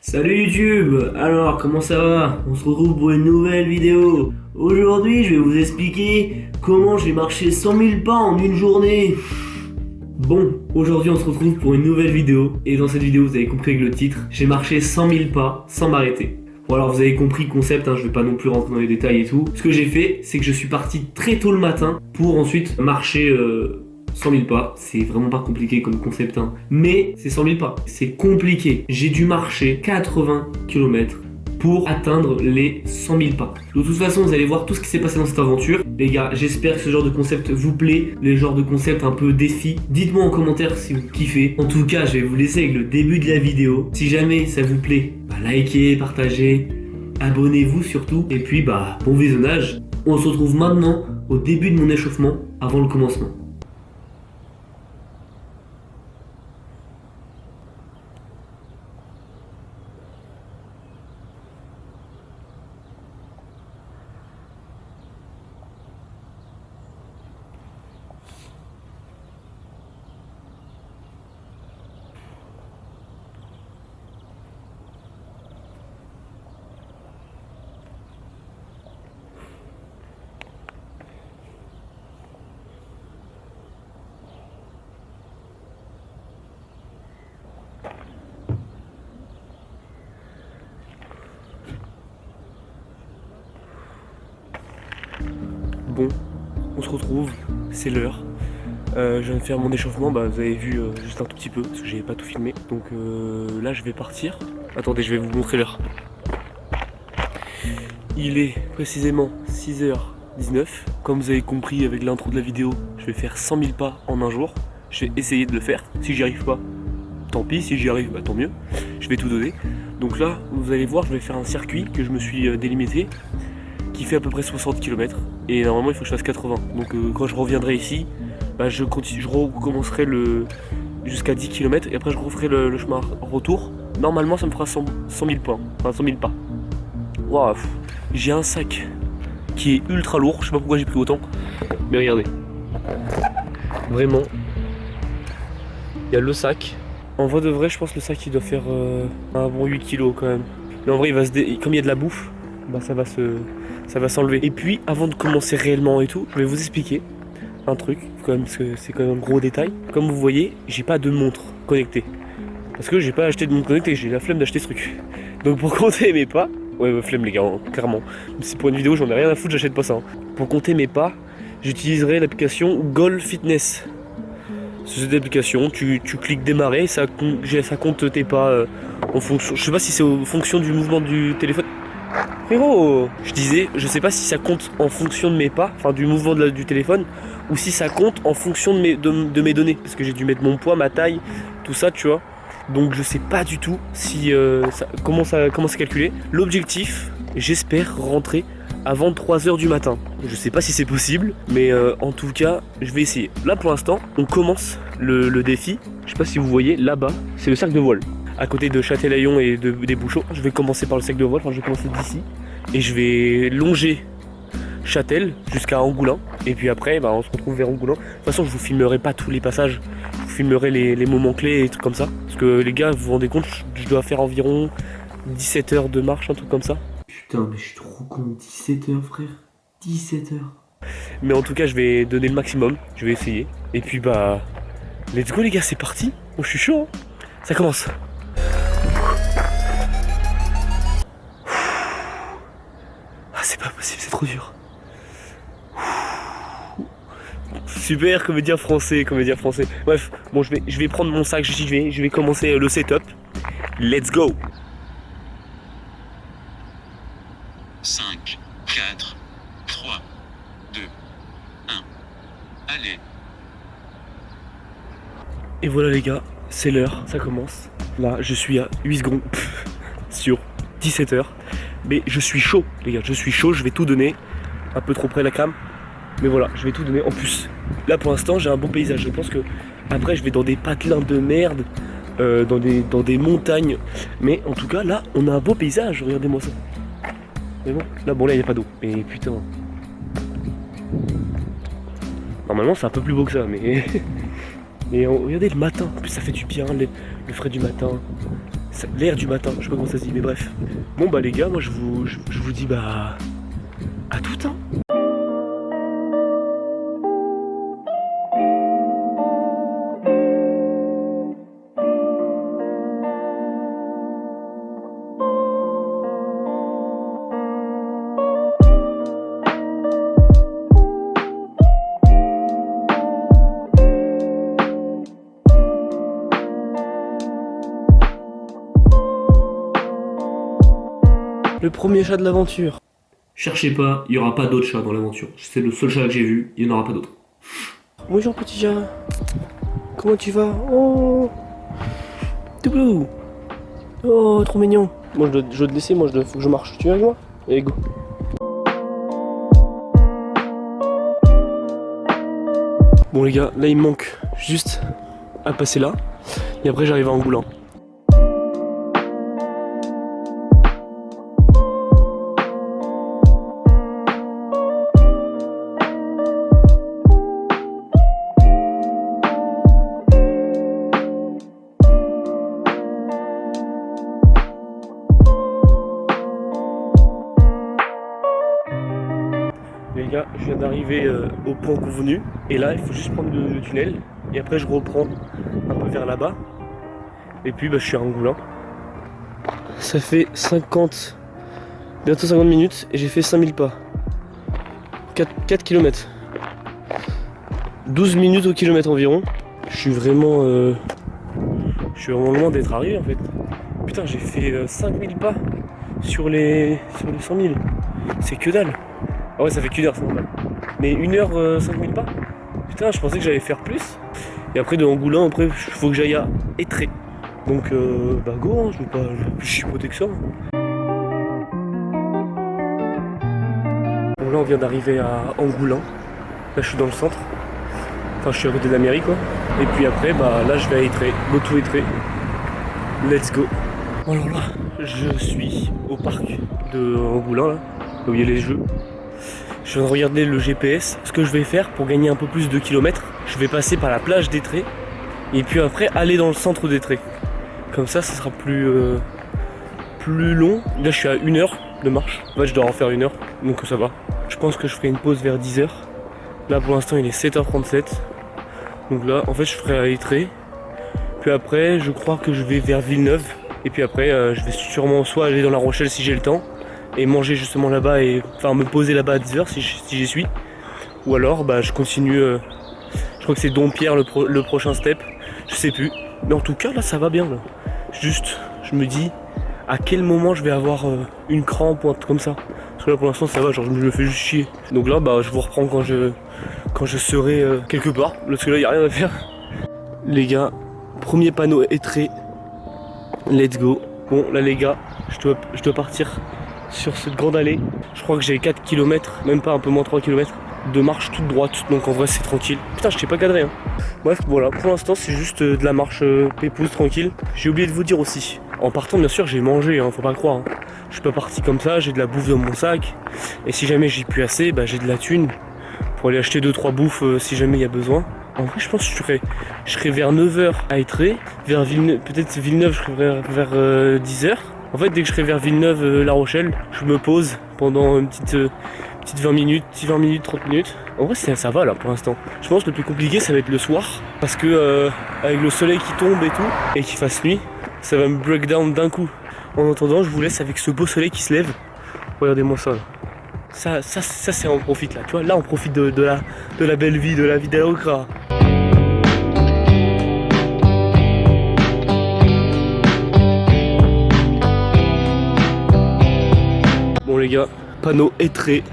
Salut YouTube. Alors comment ça va? On se retrouve pour une nouvelle vidéo. Aujourd'hui je vais vous expliquer comment j'ai marché 100 000 pas en une journée. Bon, aujourd'hui on se retrouve pour une nouvelle vidéo. Et dans cette vidéo vous avez compris avec le titre, j'ai marché 100 000 pas sans m'arrêter. Bon alors vous avez compris le concept, je vais pas non plus rentrer dans les détails et tout. Ce que j'ai fait, c'est que je suis parti très tôt le matin pour ensuite marcher 100 000 pas. C'est vraiment pas compliqué comme concept, mais c'est 100 000 pas. C'est compliqué. J'ai dû marcher 80 km pour atteindre les 100 000 pas. De toute façon, vous allez voir tout ce qui s'est passé dans cette aventure. Les gars, j'espère que ce genre de concept vous plaît, les genres de concept un peu défi. Dites-moi en commentaire si vous kiffez. En tout cas, je vais vous laisser avec le début de la vidéo. Si jamais ça vous plaît, likez, partagez, abonnez-vous surtout. Et puis, bon visionnage. On se retrouve maintenant au début de mon échauffement, avant le commencement. Bon, on se retrouve, c'est l'heure. Je viens de faire mon échauffement, vous avez vu juste un tout petit peu parce que j'ai pas tout filmé. Donc là je vais partir. Attendez, je vais vous montrer l'heure. Il est précisément 6h19. Comme vous avez compris avec l'intro de la vidéo, je vais faire 100 000 pas en un jour. Je vais essayer de le faire. Si j'y arrive pas, tant pis. Si j'y arrive, tant mieux. Je vais tout donner. Donc là, vous allez voir, je vais faire un circuit que je me suis délimité, qui fait à peu près 60 km et normalement il faut que je fasse 80. Donc quand je reviendrai ici, je recommencerai jusqu'à 10 km et après je referai le chemin retour. Normalement ça me fera 100 000 pas. Enfin 100 000 pas. Waouh, j'ai un sac qui est ultra lourd, je sais pas pourquoi j'ai pris autant, mais regardez. Vraiment, il y a le sac. En vrai de vrai, je pense que le sac il doit faire un bon 8 kg quand même. Mais en vrai, comme il y a de la bouffe, ça va s'enlever. Et puis, avant de commencer réellement et tout, je vais vous expliquer un truc, quand même, parce que c'est quand même un gros détail. Comme vous voyez, j'ai pas de montre connectée. Parce que j'ai pas acheté de montre connectée, j'ai la flemme d'acheter ce truc. Donc pour compter mes pas, ouais, flemme les gars, clairement. C'est pour une vidéo, j'en ai rien à foutre, j'achète pas ça. Pour compter mes pas, j'utiliserai l'application Goal Fitness. C'est cette application, tu cliques démarrer, ça compte tes pas en fonction. Je sais pas si c'est en fonction du mouvement du téléphone. Frérot, je disais, je sais pas si ça compte en fonction de mes pas, enfin du mouvement du téléphone, ou si ça compte en fonction de mes données, parce que j'ai dû mettre mon poids, ma taille, tout ça, tu vois. Donc je sais pas du tout si comment c'est calculé. L'objectif, j'espère rentrer avant 3h du matin. Je sais pas si c'est possible, mais en tout cas, je vais essayer. Là pour l'instant, on commence le défi. Je sais pas si vous voyez, là-bas, c'est le cercle de voile. À côté de Châtelaillon et des Bouchots. Je vais commencer par le cercle de voile, je vais commencer d'ici. Et je vais longer Châtel jusqu'à Angoulins. Et puis après, on se retrouve vers Angoulins. De toute façon, je vous filmerai pas tous les passages. Je vous filmerai les moments clés et trucs comme ça. Parce que les gars, vous vous rendez compte, je dois faire environ 17 heures de marche, un truc comme ça. Putain, mais je suis trop con. 17 heures, frère. 17 heures. Mais en tout cas, je vais donner le maximum. Je vais essayer. Et puis let's go les gars, c'est parti. Oh, je suis chaud. Ça commence. C'est pas possible, c'est trop dur. Super, comédien français. Bref, bon, je vais prendre mon sac, je vais commencer le setup. Let's go. 5, 4, 3, 2, 1. Allez. Et voilà les gars, c'est l'heure, ça commence. Là, je suis à 8 secondes sur 17 heures. Mais je suis chaud, les gars, je vais tout donner. Un peu trop près de la cam. Mais voilà, je vais tout donner. En plus, là pour l'instant, j'ai un bon paysage. Je pense que après, je vais dans des patelins de merde, dans des montagnes. Mais en tout cas, là, on a un beau paysage. Regardez-moi ça. Mais bon, là, il n'y a pas d'eau. Mais putain. Normalement, c'est un peu plus beau que ça, mais... Mais regardez le matin, en plus ça fait du bien, le frais du matin. L'air du matin, je sais pas comment ça se dit, mais bref. Bon bah les gars, moi je vous dis bah à tout hein. Le premier chat de l'aventure. Cherchez pas, il y aura pas d'autres chats dans l'aventure. C'est le seul chat que j'ai vu, il n'y en aura pas d'autres. Bonjour petit chat. Comment tu vas? Oh, tout bleu. Oh, trop mignon. Moi je dois te laisser, faut que je marche. Tu viens avec moi? Allez, go. Bon les gars, là il me manque juste à passer là. Et après j'arrive à Angoulins. Les gars, je viens d'arriver au point convenu et là il faut juste prendre le tunnel et après je reprends un peu vers là-bas et puis bah, je suis à Angoulins. Ça fait bientôt 50 minutes et j'ai fait 5000 pas. 4 km. 12 minutes au kilomètre environ. Je suis vraiment loin d'être arrivé en fait. Putain, j'ai fait 5000 pas sur les 100 000. C'est que dalle. Ah ouais, ça fait qu'une heure, c'est normal. Mais 1 heure 5000 pas? Putain, je pensais que j'allais faire plus. Et après de Angoulins, après, il faut que j'aille à Étré. Donc, bah go, hein, je vais pas plus chipoter que ça. Bon, là, on vient d'arriver à Angoulins. Là, je suis dans le centre. Enfin, je suis à côté de la mairie, quoi. Et puis après, bah là, je vais à Étré. Moto Étré. Let's go. Alors là, je suis au parc de Angoulins, là, où il y a les jeux. Je viens de regarder le GPS. Ce que je vais faire pour gagner un peu plus de kilomètres, je vais passer par la plage d'Étré et puis après aller dans le centre d'Étré. Comme ça, ça sera plus long. Là, je suis à 1 heure de marche. En fait, je dois en faire 1 heure, donc ça va. Je pense que je ferai une pause vers 10h. Là, pour l'instant, il est 7h37. Donc là, en fait, je ferai à Étré. Puis après, je crois que je vais vers Villeneuve. Et puis après, je vais sûrement soit aller dans La Rochelle si j'ai le temps et manger justement là-bas et enfin me poser là-bas à 10h si j'y suis. Ou alors bah je continue, je crois que c'est Dompierre le prochain step, je sais plus. Mais en tout cas là ça va bien là. Juste je me dis à quel moment je vais avoir une crampe ou un truc comme ça. Parce que là pour l'instant ça va, genre je me fais juste chier. Donc là bah je vous reprends quand je serai quelque part, parce que là il n'y a rien à faire. Les gars, premier panneau Étré. Let's go. Bon là les gars, je dois partir sur cette grande allée. Je crois que j'ai 4 km, même pas, un peu moins 3 km de marche toute droite, donc en vrai c'est tranquille. Putain, je t'ai pas cadré hein. Bref, voilà, pour l'instant c'est juste de la marche pépouze, tranquille. J'ai oublié de vous dire aussi, en partant bien sûr j'ai mangé, hein, faut pas croire hein. Je suis pas parti comme ça, j'ai de la bouffe dans mon sac. Et si jamais j'ai plus assez, bah j'ai de la thune pour aller acheter 2-3 bouffes si jamais il y a besoin. En vrai je pense que je serai vers 9h à Étré, vers Villeneuve, peut-être Villeneuve je serai vers 10h. En fait, dès que je serai vers Villeneuve, La Rochelle, je me pose pendant une petite 20 minutes, 30 minutes. En vrai, ça va là pour l'instant. Je pense que le plus compliqué, ça va être le soir. Parce que avec le soleil qui tombe et tout, et qu'il fasse nuit, ça va me break down d'un coup. En attendant, je vous laisse avec ce beau soleil qui se lève. Regardez-moi ça là. Ça c'est on profite là. Tu vois, là on profite de la belle vie, de la vie d'Alokra. Bon les gars, panneau Étré,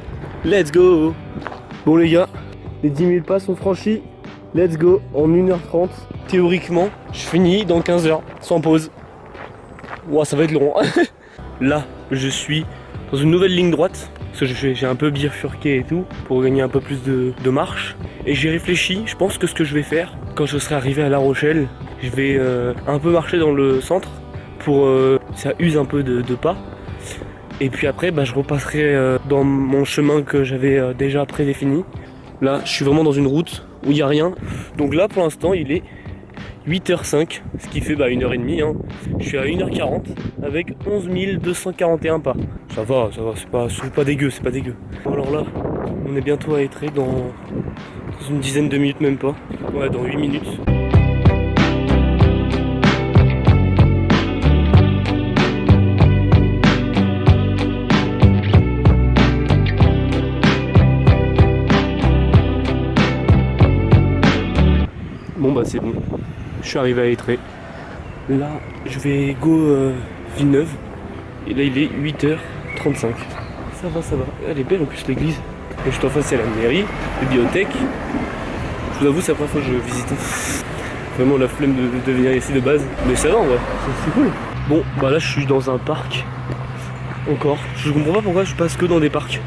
let's go. Bon les gars, les 10 000 pas sont franchis, let's go, en 1h30. Théoriquement, je finis dans 15 h sans pause. Ouah, ça va être long. Là, je suis dans une nouvelle ligne droite, parce que j'ai un peu bifurqué et tout, pour gagner un peu plus de marche. Et j'ai réfléchi, je pense que ce que je vais faire, quand je serai arrivé à La Rochelle, je vais un peu marcher dans le centre, pour ça use un peu de pas. Et puis après, bah, je repasserai dans mon chemin que j'avais déjà prédéfini. Là, je suis vraiment dans une route où il n'y a rien. Donc là, pour l'instant, il est 8h05, ce qui fait 1h30. Hein. Je suis à 1h40 avec 11 241 pas. Ça va, c'est pas dégueu, c'est pas dégueu. Alors là, on est bientôt à Étré dans une dizaine de minutes, même pas. Ouais, dans 8 minutes. Bon bah c'est bon, je suis arrivé à Étré. Là je vais go Villeneuve. Et là il est 8h35. Ça va, ça va. Elle est belle en plus l'église. Et juste en face c'est la mairie, la bibliothèque. Je vous avoue c'est la première fois que je visite. Vraiment la flemme de venir ici de base. Mais ça va en vrai, c'est cool. Bon bah là je suis dans un parc. Encore. Je comprends pas pourquoi je passe que dans des parcs.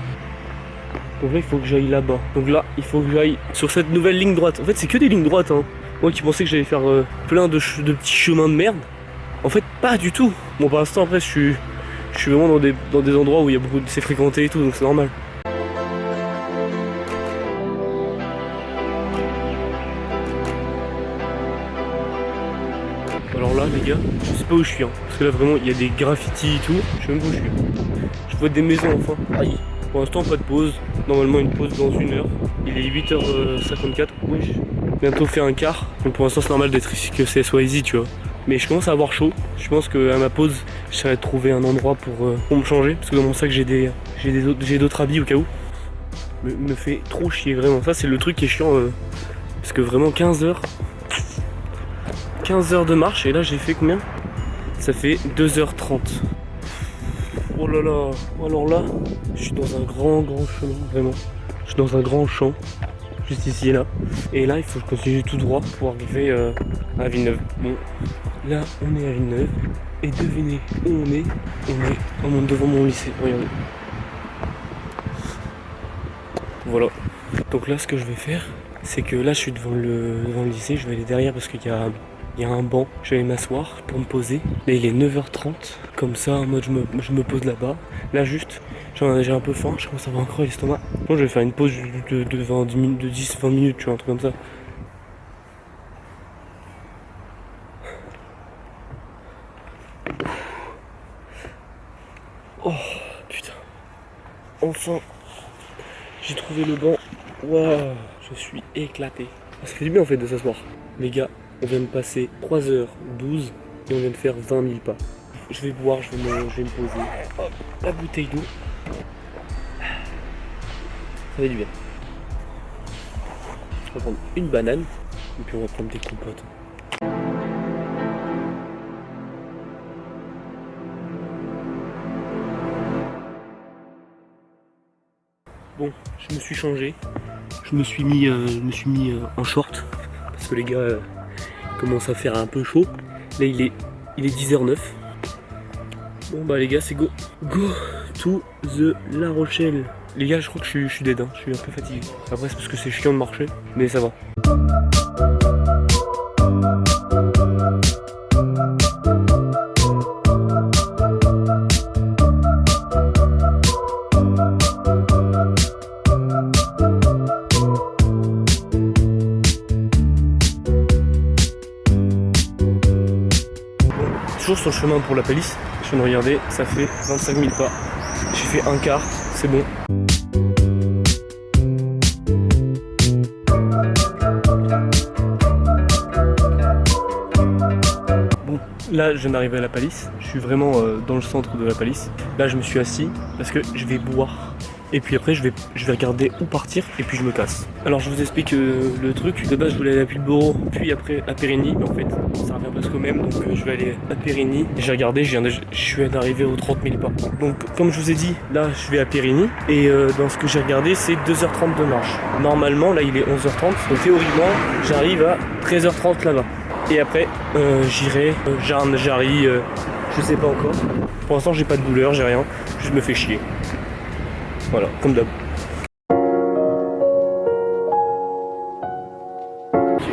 Donc là il faut que j'aille là-bas. Donc là il faut que j'aille sur cette nouvelle ligne droite. En fait c'est que des lignes droites hein. Moi qui pensais que j'allais faire plein de petits chemins de merde. En fait pas du tout. Bon pour l'instant après je suis vraiment dans des endroits où il y a beaucoup c'est fréquenté et tout donc c'est normal. Alors là les gars, je sais pas où je suis hein. Parce que là vraiment il y a des graffitis et tout. Je sais même pas où je suis. Je vois des maisons enfin. Aïe. Pour l'instant pas de pause. Normalement une pause dans 1 heure. Il est 8h54. Oui. Bientôt fait un quart, donc pour l'instant c'est normal d'être ici, que c'est soit easy tu vois. Mais je commence à avoir chaud, je pense qu'à ma pause j'essaierai de trouver un endroit pour me changer. Parce que dans mon sac j'ai d'autres habits au cas où. Me fait trop chier vraiment, ça c'est le truc qui est chiant. Parce que vraiment 15 heures de marche et là j'ai fait combien? Ça fait 2h30. Oh là là, alors là je suis dans un grand chemin vraiment. Je suis dans un grand champ. Juste ici et là. Et là il faut que je continue tout droit pour arriver à Villeneuve. Bon, là on est à Villeneuve. Et devinez où on est. On est devant mon lycée, regardez. Voilà. Donc là ce que je vais faire, c'est que là je suis devant le lycée, je vais aller derrière parce qu'il y a un banc, je vais aller m'asseoir pour me poser. Là il est 9h30, comme ça en mode je me pose là-bas. Là juste, j'ai un peu faim, je commence à avoir un creux à l'estomac. Moi je vais faire une pause de 10-20 minutes, tu vois, un truc comme ça. Oh putain. Enfin, j'ai trouvé le banc. Waouh, je suis éclaté. Ça fait du bien en fait de s'asseoir. Les gars, on vient de passer 3h12 et on vient de faire 20 000 pas. Je vais boire, je vais me poser. Hop, la bouteille d'eau. Ça fait du bien. On va prendre une banane et puis on va prendre des compotes. Bon, je me suis changé. Je me suis mis en short parce que les gars commencent à faire un peu chaud. Là il est 10h09. Bon bah les gars c'est go to the La Rochelle. Les gars je crois que je suis dead hein. Je suis un peu fatigué. Après c'est parce que c'est chiant de marcher, mais ça va. Toujours sur le chemin pour la palisse, je viens de regarder, ça fait 25 000 pas. J'ai fait un quart, c'est bon. Bon, là je viens d'arriver à la palisse, je suis vraiment dans le centre de la palisse. Là je me suis assis parce que je vais boire. Et puis après je vais regarder où partir et puis je me casse. Alors je vous explique le truc. De base je voulais aller à Pulboro puis après à Périgny, mais en fait ça revient presque au même, donc je vais aller à Périgny. J'ai regardé, je suis d'arriver aux 30 000 pas. Donc comme je vous ai dit, là je vais à Périgny et dans ce que j'ai regardé c'est 2h30 de marche. Normalement là il est 11h30, donc théoriquement j'arrive à 13h30 là-bas. Et après j'irai Jarnes, Jarry, je sais pas encore. Pour l'instant j'ai pas de douleur, j'ai rien, juste me fais chier. Voilà, comme d'hab. Ok.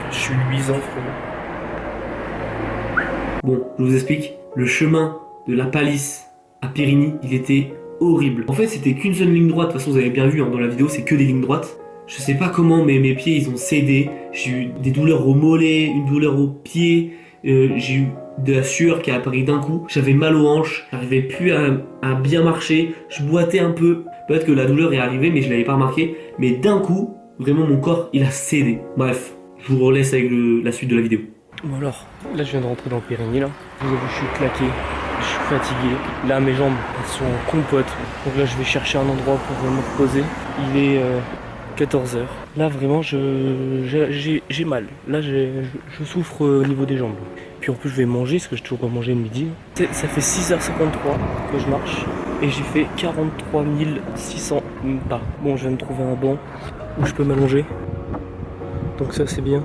Je suis luisant, frérot. Bon, je vous explique. Le chemin de la Palisse à Périgny, il était horrible. En fait, c'était qu'une seule ligne droite. De toute façon, vous avez bien vu hein, dans la vidéo, c'est que des lignes droites. Je sais pas comment, mais mes pieds ils ont cédé. J'ai eu des douleurs au mollet, une douleur au pied. J'ai eu de la sueur qui a apparu d'un coup. J'avais mal aux hanches. J'arrivais plus à bien marcher. Je boitais un peu. Peut-être que la douleur est arrivée, mais je l'avais pas remarqué. Mais d'un coup, vraiment mon corps il a cédé. Bref, je vous relaisse avec la suite de la vidéo. Bon alors, là je viens de rentrer dans Périgny là. Vous avez vu, je suis claqué. Je suis fatigué. Là mes jambes elles sont en compote. Donc là je vais chercher un endroit pour me reposer. Il est 14h. Là vraiment j'ai mal. Là je souffre au niveau des jambes. Puis en plus je vais manger parce que j'ai toujours pas mangé le midi. Ça fait 6h53 que je marche. Et j'ai fait 43 600 pas. Bon, je vais me trouver un banc où je peux m'allonger. Donc ça c'est bien.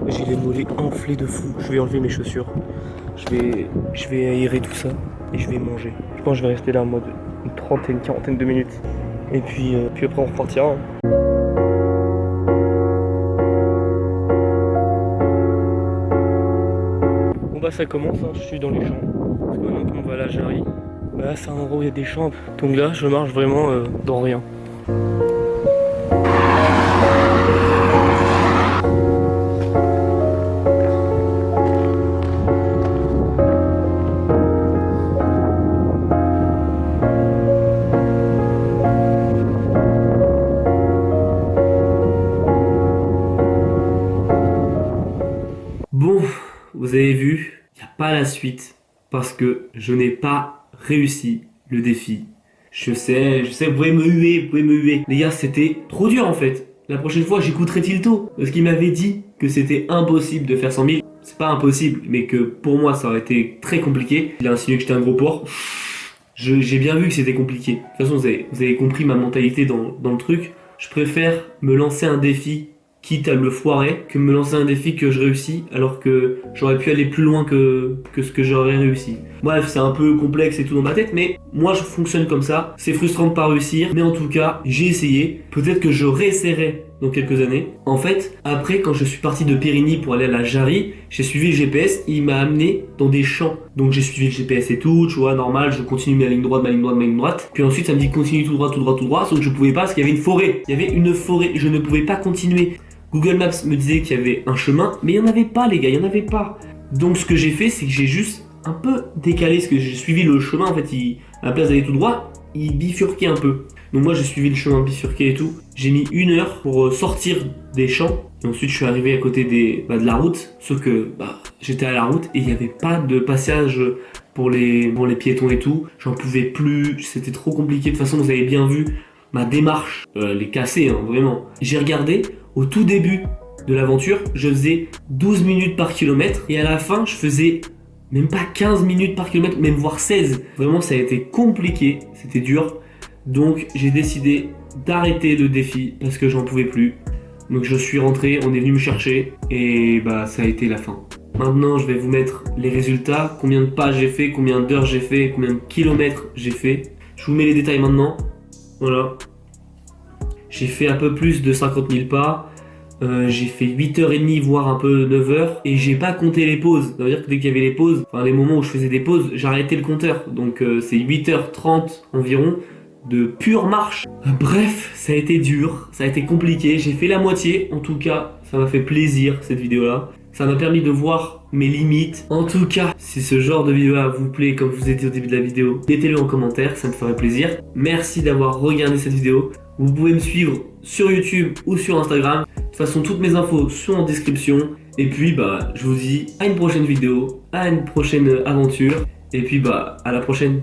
J'ai les mollets enflés de fou. Je vais enlever mes chaussures. Je vais aérer tout ça et je vais manger. Je pense que je vais rester là en mode une trentaine, quarantaine de minutes. Et puis après on repartira. Hein. Bon bah ça commence, hein. Je suis dans les champs. Parce que maintenant qu'on va à la Jarry, bah là c'est un endroit où il y a des champs. Donc là je marche vraiment dans rien. Bon, vous avez vu, il n'y a pas la suite parce que je n'ai pas réussi le défi. Je sais, vous pouvez me huer, Les gars, c'était trop dur en fait. La prochaine fois, j'écouterai Tilto parce qu'il m'avait dit que c'était impossible de faire 100 000. C'est pas impossible, mais que pour moi, ça aurait été très compliqué. Il a insinué que j'étais un gros porc. J'ai bien vu que c'était compliqué. De toute façon, vous avez compris ma mentalité dans le truc. Je préfère me lancer un défi quitte à me foirer, que me lancer un défi que je réussis, alors que j'aurais pu aller plus loin que ce que j'aurais réussi. Bref, c'est un peu complexe et tout dans ma tête, mais moi je fonctionne comme ça. C'est frustrant de pas réussir, mais en tout cas, j'ai essayé. Peut-être que je réessayerai dans quelques années. En fait, après, quand je suis parti de Périgny pour aller à la Jarry, j'ai suivi le GPS, il m'a amené dans des champs. Donc j'ai suivi le GPS et tout, tu vois, normal, je continue ma ligne droite. Puis ensuite, ça me dit continue tout droit, sauf que je pouvais pas parce qu'il y avait une forêt. Il y avait une forêt, je ne pouvais pas continuer. Google Maps me disait qu'il y avait un chemin, mais il n'y en avait pas les gars, il n'y en avait pas. Donc ce que j'ai fait, c'est que j'ai juste un peu décalé, parce que j'ai suivi le chemin, en fait, à la place d'aller tout droit, il bifurquait un peu. Donc moi j'ai suivi le chemin bifurqué et tout. J'ai mis 1 heure pour sortir des champs, et ensuite je suis arrivé à côté de la route, sauf que j'étais à la route et il n'y avait pas de passage pour les piétons et tout. J'en pouvais plus, c'était trop compliqué. De toute façon vous avez bien vu ma démarche, les casser, hein, vraiment. J'ai regardé. Au tout début de l'aventure, je faisais 12 minutes par kilomètre et à la fin, je faisais même pas 15 minutes par kilomètre, même voire 16. Vraiment, ça a été compliqué, c'était dur. Donc, j'ai décidé d'arrêter le défi parce que j'en pouvais plus. Donc, je suis rentré, on est venu me chercher et ça a été la fin. Maintenant, je vais vous mettre les résultats, combien de pas j'ai fait, combien d'heures j'ai fait, combien de kilomètres j'ai fait. Je vous mets les détails maintenant. Voilà. J'ai fait un peu plus de 50 000 pas, j'ai fait 8h30 voire un peu 9h et j'ai pas compté les pauses. Ça veut dire que dès qu'il y avait les pauses, enfin les moments où je faisais des pauses, j'arrêtais le compteur. Donc c'est 8h30 environ de pure marche. Bref, ça a été dur, ça a été compliqué, j'ai fait la moitié. En tout cas, ça m'a fait plaisir cette vidéo là. Ça m'a permis de voir mes limites. En tout cas, si ce genre de vidéo là vous plaît comme je vous ai dit au début de la vidéo, mettez-le en commentaire, ça me ferait plaisir. Merci d'avoir regardé cette vidéo. Vous pouvez me suivre sur YouTube ou sur Instagram. De toute façon, toutes mes infos sont en description. Et puis, je vous dis à une prochaine vidéo, à une prochaine aventure. Et puis, à la prochaine.